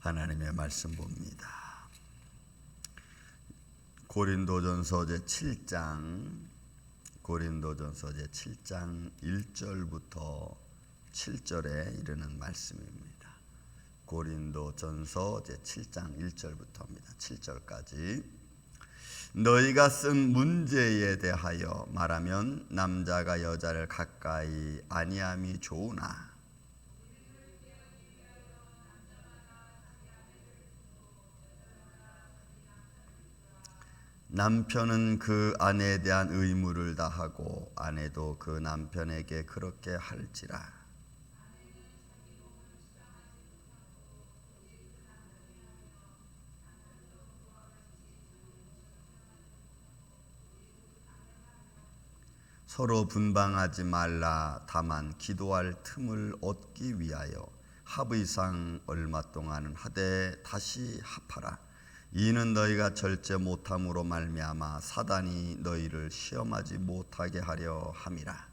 하나님의 말씀 봅니다. 고린도전서 제7장 1절부터 7절에 이르는 말씀입니다. 고린도전서 제7장 1절부터입니다. 7절까지. 너희가 쓴 문제에 대하여 말하면 남자가 여자를 가까이 아니함이 좋으나 남편은 그 아내에 대한 의무를 다하고 아내도 그 남편에게 그렇게 할지라. 서로 분방하지 말라. 다만 기도할 틈을 얻기 위하여 합의상 얼마 동안은 하되 다시 합하라. 이는 너희가 절제 못함으로 말미암아 사단이 너희를 시험하지 못하게 하려 함이라.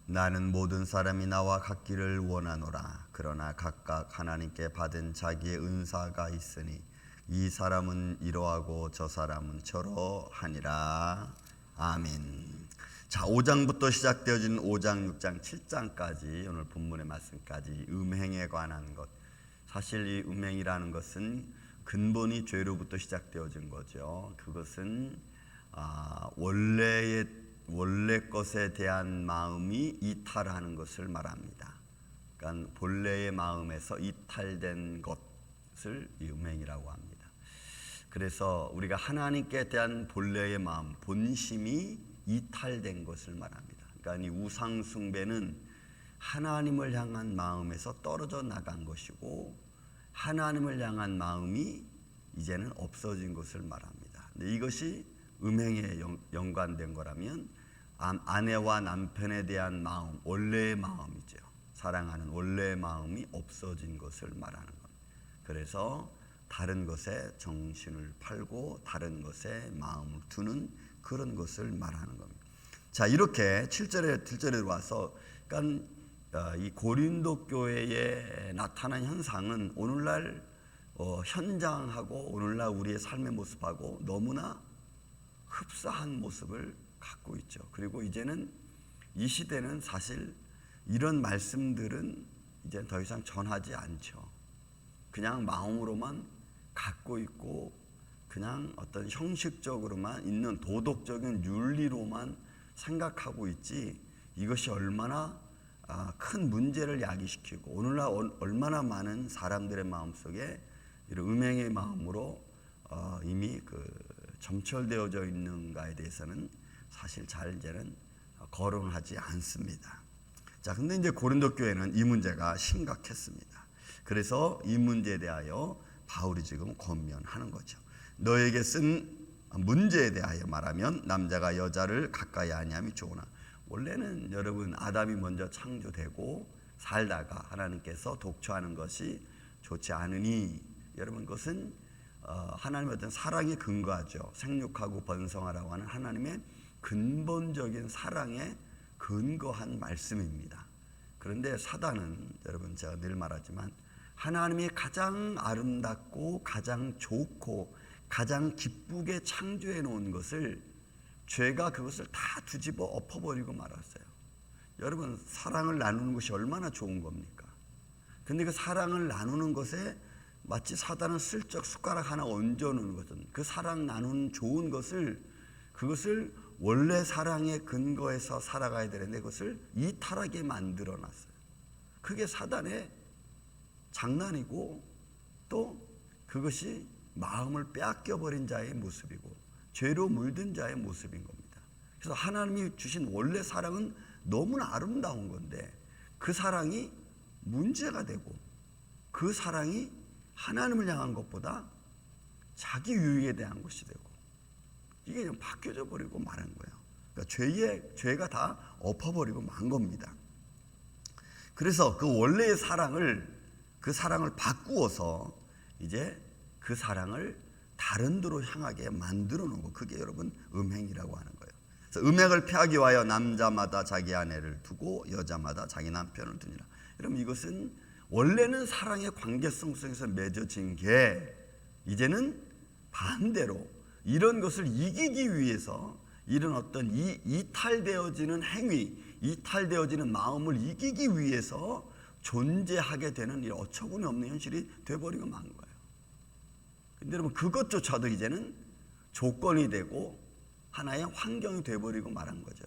나는 모든 사람이 나와 같기를 원하노라. 그러나 각각 하나님께 받은 자기의 은사가 있으니 이 사람은 이러하고 저 사람은 저러하니라. 아멘. 자, 5장부터 시작되어진 5장, 6장, 7장까지 오늘 본문의 말씀까지 음행에 관한 것. 사실 이 음행이라는 것은 근본이 죄로부터 시작되어진 거죠. 그것은 원래 것에 대한 마음이 이탈하는 것을 말합니다. 그러니까 본래의 마음에서 이탈된 것을 이 음행이라고 합니다. 그래서 우리가 하나님께 대한 본래의 마음, 본심이 이탈된 것을 말합니다. 그러니까 이 우상 숭배는 하나님을 향한 마음에서 떨어져 나간 것이고 하나님을 향한 마음이 이제는 없어진 것을 말합니다. 근데 이것이 음행에 연관된 거라면 아내와 남편에 대한 마음, 원래의 마음이죠. 사랑하는 원래의 마음이 없어진 것을 말하는 겁니다. 그래서 다른 것에 정신을 팔고 다른 것에 마음을 두는 그런 것을 말하는 겁니다. 자, 이렇게 7절에 와서 그러니까 이 고린도 교회에 나타난 현상은 오늘날 현장하고 오늘날 우리의 삶의 모습하고 너무나 흡사한 모습을 갖고 있죠. 그리고 이제는 이 시대는 사실 이런 말씀들은 이제 더 이상 전하지 않죠. 그냥 마음으로만 갖고 있고 그냥 어떤 형식적으로만 있는 도덕적인 윤리로만 생각하고 있지 이것이 얼마나 큰 문제를 야기시키고 오늘날 얼마나 많은 사람들의 마음속에 이런 음행의 마음으로 이미 점철되어져 있는가에 대해서는 사실 잘 이제는 거론하지 않습니다. 자, 근데 이제 고린도 교회는 이 문제가 심각했습니다. 그래서 이 문제에 대하여 바울이 지금 권면하는 거죠. 너에게 쓴 문제에 대하여 말하면 남자가 여자를 가까이 아니함이 좋으나 원래는 여러분 아담이 먼저 창조되고 살다가 하나님께서 독초하는 것이 좋지 않으니 여러분 그것은 하나님의 어떤 사랑에 근거하죠. 생육하고 번성하라고 하는 하나님의 근본적인 사랑에 근거한 말씀입니다. 그런데 사단은 여러분 제가 늘 말하지만 하나님이 가장 아름답고 가장 좋고 가장 기쁘게 창조해 놓은 것을 죄가 그것을 다 뒤집어 엎어버리고 말았어요. 여러분 사랑을 나누는 것이 얼마나 좋은 겁니까? 근데 그 사랑을 나누는 것에 마치 사단은 슬쩍 숟가락 하나 얹어놓은 것은 그 사랑 나누는 좋은 것을 그것을 원래 사랑의 근거에서 살아가야 되는데 그것을 이탈하게 만들어놨어요. 그게 사단의 장난이고 또 그것이 마음을 빼앗겨버린 자의 모습이고 죄로 물든 자의 모습인 겁니다. 그래서 하나님이 주신 원래 사랑은 너무나 아름다운 건데 그 사랑이 문제가 되고 그 사랑이 하나님을 향한 것보다 자기 유익에 대한 것이 되고 이게 좀 바뀌어져 버리고 마는 거예요. 그러니까 죄가 다 엎어버리고 만 겁니다. 그래서 그 원래의 그 사랑을 바꾸어서 이제 그 사랑을 다른 데로 향하게 만들어 놓은 거 그게 여러분 음행이라고 하는 거예요. 그래서 음행을 피하기 위하여 남자마다 자기 아내를 두고 여자마다 자기 남편을 두니라. 여러분 이것은 원래는 사랑의 관계성 속에서 맺어진 게 이제는 반대로 이런 것을 이기기 위해서 이런 어떤 이탈되어지는 행위, 이탈되어지는 마음을 이기기 위해서 존재하게 되는 이 어처구니 없는 현실이 돼버리고 만 거예요. 근데 여러분 그것조차도 이제는 조건이 되고 하나의 환경이 돼버리고 말한 거죠.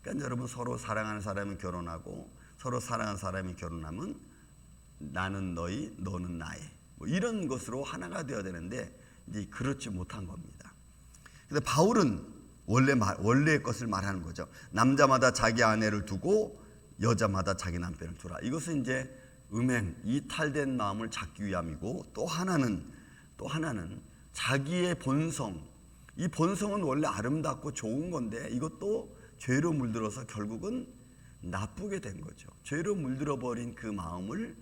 그러니까 여러분 서로 사랑하는 사람이 결혼하고 서로 사랑하는 사람이 결혼하면 나는 너희, 너는 나의 뭐 이런 것으로 하나가 되어야 되는데 이제 그렇지 못한 겁니다. 근데 바울은 원래의 것을 말하는 거죠. 남자마다 자기 아내를 두고 여자마다 자기 남편을 두라. 이것은 이제 음행, 이탈된 마음을 잡기 위함이고 또 하나는 자기의 본성. 이 본성은 원래 아름답고 좋은 건데 이것도 죄로 물들어서 결국은 나쁘게 된 거죠. 죄로 물들어 버린 그 마음을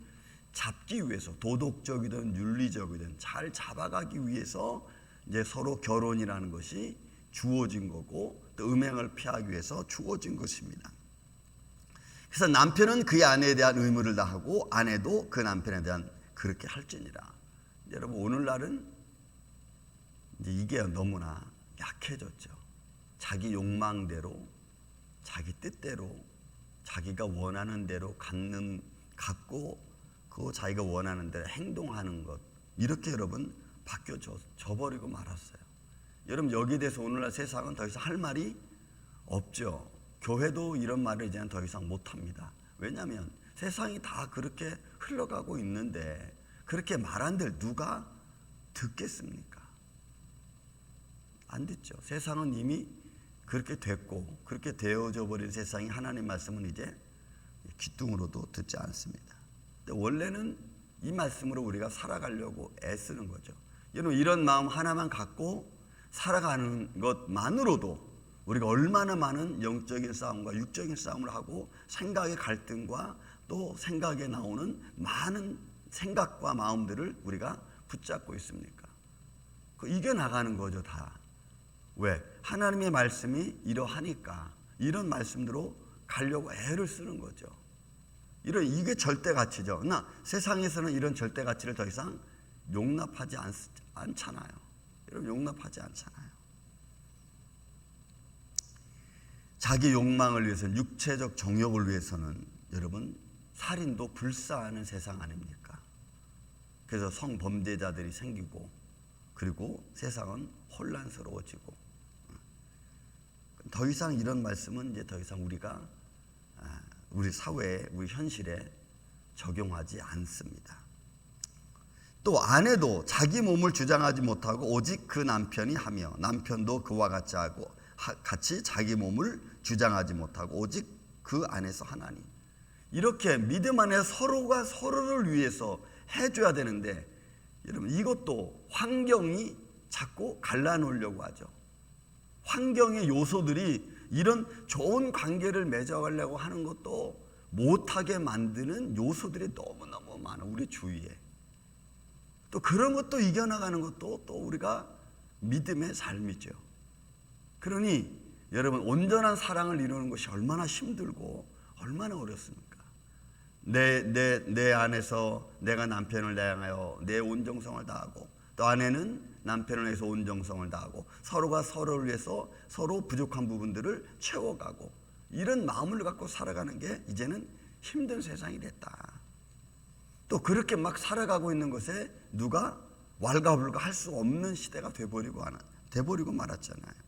잡기 위해서 도덕적이든 윤리적이든 잘 잡아가기 위해서 이제 서로 결혼이라는 것이 주어진 거고 또 음행을 피하기 위해서 주어진 것입니다. 그래서 남편은 그의 아내에 대한 의무를 다하고 아내도 그 남편에 대한 그렇게 할지니라. 여러분 오늘날은 이제 이게 너무나 약해졌죠. 자기 욕망대로, 자기 뜻대로, 자기가 원하는 대로 갖고 그 자기가 원하는 대로 행동하는 것 이렇게 여러분 바뀌어져 버리고 말았어요. 여러분 여기에 대해서 오늘날 세상은 더 이상 할 말이 없죠. 교회도 이런 말을 이제는 더 이상 못합니다. 왜냐하면 세상이 다 그렇게 흘러가고 있는데 그렇게 말한들 누가 듣겠습니까? 안 듣죠. 세상은 이미 그렇게 됐고 그렇게 되어져 버린 세상이 하나님 말씀은 이제 귀뚱으로도 듣지 않습니다. 근데 원래는 이 말씀으로 우리가 살아가려고 애쓰는 거죠. 여러분 이런 마음 하나만 갖고 살아가는 것만으로도 우리가 얼마나 많은 영적인 싸움과 육적인 싸움을 하고 생각의 갈등과 또 생각에 나오는 많은 생각과 마음들을 우리가 붙잡고 있습니까? 이겨나가는 거죠 다. 왜? 하나님의 말씀이 이러하니까 이런 말씀대로 가려고 애를 쓰는 거죠. 이게 절대 가치죠. 그러나 세상에서는 이런 절대 가치를 더 이상 용납하지 않잖아요. 여러분 용납하지 않잖아요. 자기 욕망을 위해서는 육체적 정욕을 위해서는 여러분 살인도 불사하는 세상 아닙니까? 그래서 성범죄자들이 생기고 그리고 세상은 혼란스러워지고 더 이상 이런 말씀은 이제 더 이상 우리가 우리 사회에 우리 현실에 적용하지 않습니다. 또 아내도 자기 몸을 주장하지 못하고 오직 그 남편이 하며 남편도 그와 같이 자기 몸을 주장하지 못하고 오직 그 안에서 하나니. 이렇게 믿음 안에 서로가 서로를 위해서 해줘야 되는데 여러분 이것도 환경이 자꾸 갈라놓으려고 하죠. 환경의 요소들이 이런 좋은 관계를 맺어가려고 하는 것도 못하게 만드는 요소들이 너무너무 많아 우리 주위에. 또 그런 것도 이겨나가는 것도 또 우리가 믿음의 삶이죠. 그러니 여러분 온전한 사랑을 이루는 것이 얼마나 힘들고 얼마나 어렵습니까? 내 안에서 내가 남편을 향하여 내 온정성을 다하고 또 아내는 남편을 위해서 온정성을 다하고 서로가 서로를 위해서 서로 부족한 부분들을 채워가고 이런 마음을 갖고 살아가는 게 이제는 힘든 세상이 됐다. 또 그렇게 막 살아가고 있는 것에 누가 왈가불가 할 수 없는 시대가 돼버리고 말았잖아요.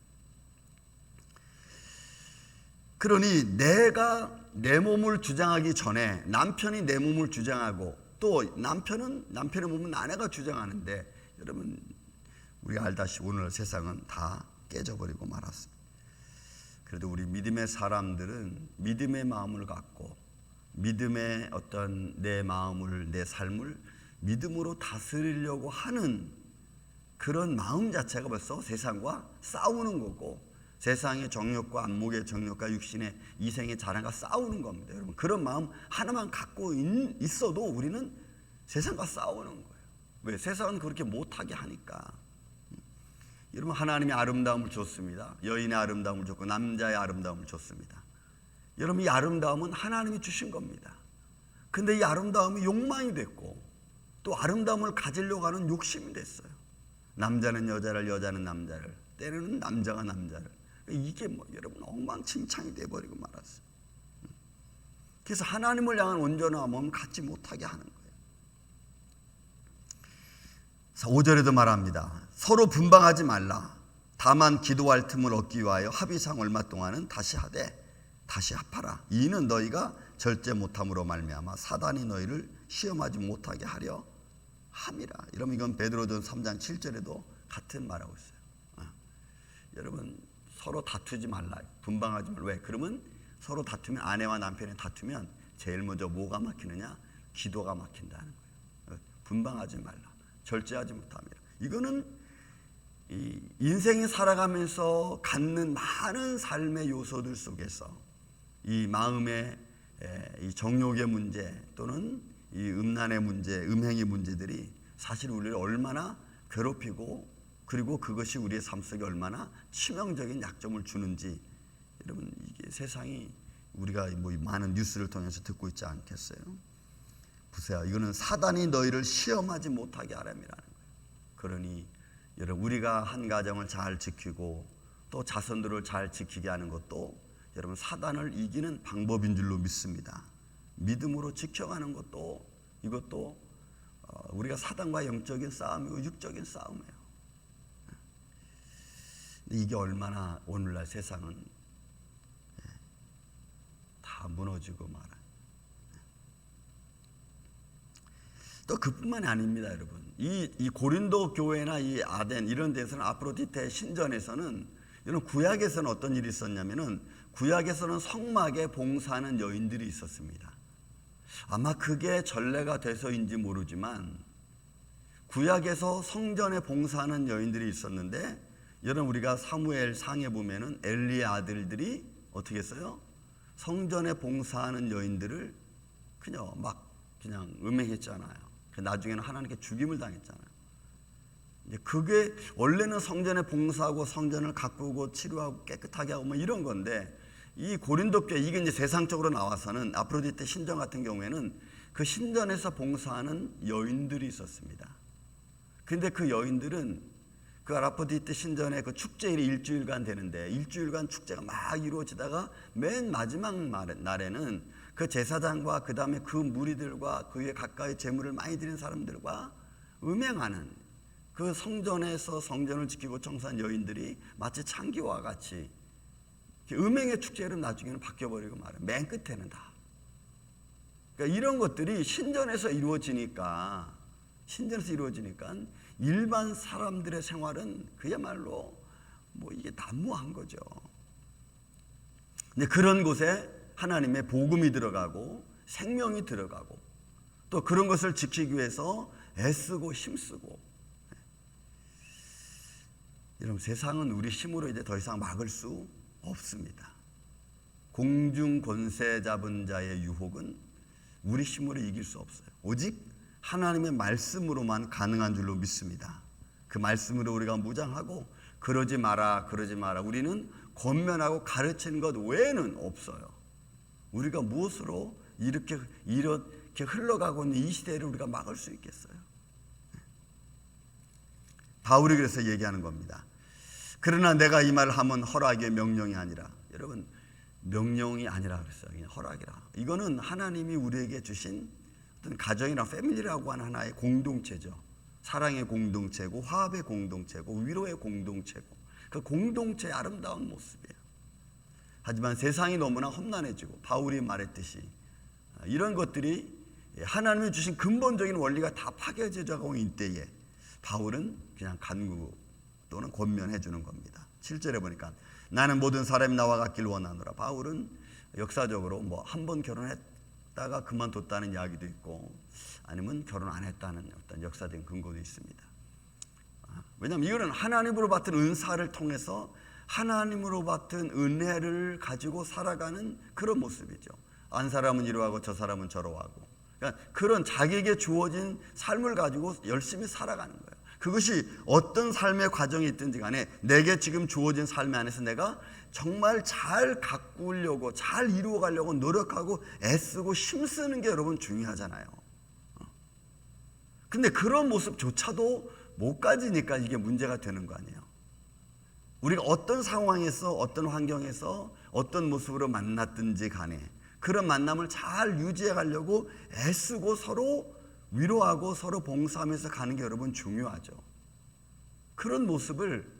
그러니 내가 내 몸을 주장하기 전에 남편이 내 몸을 주장하고 또 남편의 몸은 아내가 주장하는데 여러분 우리가 알다시피 오늘 세상은 다 깨져버리고 말았습니다. 그래도 우리 믿음의 사람들은 믿음의 마음을 갖고 믿음의 어떤 내 마음을 내 삶을 믿음으로 다스리려고 하는 그런 마음 자체가 벌써 세상과 싸우는 거고 세상의 정욕과 안목의 정욕과 육신의 이생의 자랑과 싸우는 겁니다. 여러분 그런 마음 하나만 갖고 있어도 우리는 세상과 싸우는 거예요. 왜? 세상은 그렇게 못하게 하니까. 여러분, 하나님이 아름다움을 줬습니다. 여인의 아름다움을 줬고 남자의 아름다움을 줬습니다. 여러분, 이 아름다움은 하나님이 주신 겁니다. 근데 이 아름다움이 욕망이 됐고 또 아름다움을 가지려고 하는 욕심이 됐어요. 남자는 여자를, 여자는 남자를, 때로는 남자가 남자를. 이게 여러분 엉망진창이 돼버리고 말았어요. 그래서 하나님을 향한 온전한 마음 갖지 못하게 하는 거예요. 5절에도 말합니다. 서로 분방하지 말라. 다만 기도할 틈을 얻기 위하여 합의상 얼마 동안은 다시 하되 다시 합하라. 이는 너희가 절제 못함으로 말미암아 사단이 너희를 시험하지 못하게 하려 함이라. 이러면 이건 베드로전서 3장 7절에도 같은 말하고 있어요. 여러분, 서로 다투지 말라. 분방하지 말라. 왜? 그러면 서로 다투면, 아내와 남편이 다투면 제일 먼저 뭐가 막히느냐? 기도가 막힌다는 거예요. 분방하지 말라. 절제하지 못함이라. 이거는 이 인생이 살아가면서 갖는 많은 삶의 요소들 속에서 이 마음의 이 정욕의 문제 또는 이 음란의 문제, 음행의 문제들이 사실 우리를 얼마나 괴롭히고 그리고 그것이 우리의 삶 속에 얼마나 치명적인 약점을 주는지, 여러분, 이게 세상이 우리가 뭐 많은 뉴스를 통해서 듣고 있지 않겠어요? 보세요. 이거는 사단이 너희를 시험하지 못하게 하람이라는 거예요. 그러니 여러분, 우리가 한 가정을 잘 지키고 또 자손들을 잘 지키게 하는 것도 여러분 사단을 이기는 방법인 줄로 믿습니다. 믿음으로 지켜가는 것도, 이것도 우리가 사단과 영적인 싸움이고 육적인 싸움이에요. 근데 이게 얼마나 오늘날 세상은 다 무너지고 말아요. 또 그뿐만이 아닙니다, 여러분. 이 고린도 교회나 이 아덴 이런 데서는, 아프로디테 신전에서는, 이런 구약에서는 어떤 일이 있었냐면은, 구약에서는 성막에 봉사하는 여인들이 있었습니다. 아마 그게 전례가 돼서인지 모르지만 구약에서 성전에 봉사하는 여인들이 있었는데, 여러분 우리가 사무엘 상에 보면은 엘리의 아들들이 어떻게 했어요? 성전에 봉사하는 여인들을 그냥 음행했잖아요. 나중에는 하나님께 죽임을 당했잖아요. 이제 그게 원래는 성전에 봉사하고 성전을 가꾸고 치료하고 깨끗하게 하고 뭐 이런 건데, 이 고린도 교회, 이게 이제 세상적으로 나와서는 아프로디테 신전 같은 경우에는 그 신전에서 봉사하는 여인들이 있었습니다. 근데 그 여인들은 그 아프로디테 신전의 그 축제일이 일주일간 되는데, 일주일간 축제가 막 이루어지다가 맨 마지막 날에는 그 제사장과 그 다음에 그 무리들과 그에 가까이 제물을 많이 드린 사람들과 음행하는, 그 성전에서 성전을 지키고 청소한 여인들이 마치 창기와 같이 음행의 축제로 나중에는 바뀌어버리고 말아요. 맨 끝에는 다. 그러니까 이런 것들이 신전에서 이루어지니까 일반 사람들의 생활은 그야말로 뭐 이게 난무한 거죠. 근데 그런 곳에 하나님의 복음이 들어가고 생명이 들어가고 또 그런 것을 지키기 위해서 애쓰고 힘쓰고, 여러분 세상은 우리 힘으로 이제 더 이상 막을 수 없습니다. 공중 권세 잡은 자의 유혹은 우리 힘으로 이길 수 없어요. 오직 하나님의 말씀으로만 가능한 줄로 믿습니다. 그 말씀으로 우리가 무장하고 그러지 마라. 우리는 권면하고 가르치는 것 외에는 없어요. 우리가 무엇으로 이렇게 흘러가고 있는 이 시대를 우리가 막을 수 있겠어요? 바울이 그래서 얘기하는 겁니다. 그러나 내가 이 말을 하면 허락의 명령이 아니라, 여러분 명령이 아니라 그랬어요. 그냥 허락이라. 이거는 하나님이 우리에게 주신 어떤 가정이나 패밀리라고 하는 하나의 공동체죠. 사랑의 공동체고 화합의 공동체고 위로의 공동체고, 그 공동체의 아름다운 모습이에요. 하지만 세상이 너무나 험난해지고 바울이 말했듯이 이런 것들이 하나님이 주신 근본적인 원리가 다 파괴되어 가고 있는 때에 바울은 그냥 간구 또는 권면해 주는 겁니다. 7절에 보니까 나는 모든 사람이 나와 같길 원하노라. 바울은 역사적으로 뭐 한 번 결혼했다가 그만뒀다는 이야기도 있고 아니면 결혼 안 했다는 어떤 역사적인 근거도 있습니다. 왜냐하면 이거는 하나님으로 받은 은사를 통해서 하나님으로 받은 은혜를 가지고 살아가는 그런 모습이죠. 한 사람은 이러하고 저 사람은 저러하고, 그러니까 그런 자기에게 주어진 삶을 가지고 열심히 살아가는 거예요. 그것이 어떤 삶의 과정이 있든지 간에 내게 지금 주어진 삶 안에서 내가 정말 잘 가꾸려고 잘 이루어가려고 노력하고 애쓰고 힘쓰는 게 여러분 중요하잖아요. 근데 그런 모습조차도 못 가지니까 이게 문제가 되는 거 아니에요. 우리가 어떤 상황에서 어떤 환경에서 어떤 모습으로 만났든지 간에 그런 만남을 잘 유지해 가려고 애쓰고 서로 위로하고 서로 봉사하면서 가는 게 여러분 중요하죠. 그런 모습을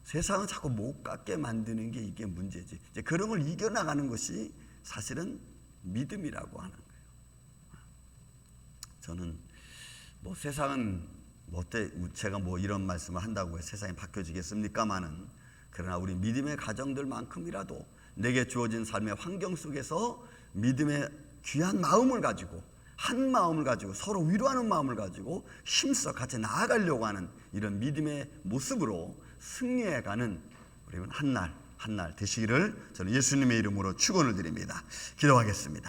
세상은 자꾸 못 갖게 만드는 게 이게 문제지. 이제 그런 걸 이겨나가는 것이 사실은 믿음이라고 하는 거예요. 저는 세상은 제가 이런 말씀을 한다고 해서 세상이 바뀌어지겠습니까마는, 그러나 우리 믿음의 가정들만큼이라도 내게 주어진 삶의 환경 속에서 믿음의 귀한 마음을 가지고 한 마음을 가지고 서로 위로하는 마음을 가지고 힘써 같이 나아가려고 하는 이런 믿음의 모습으로 승리해가는 우리 한 날 한 날 되시기를 저는 예수님의 이름으로 축원을 드립니다. 기도하겠습니다.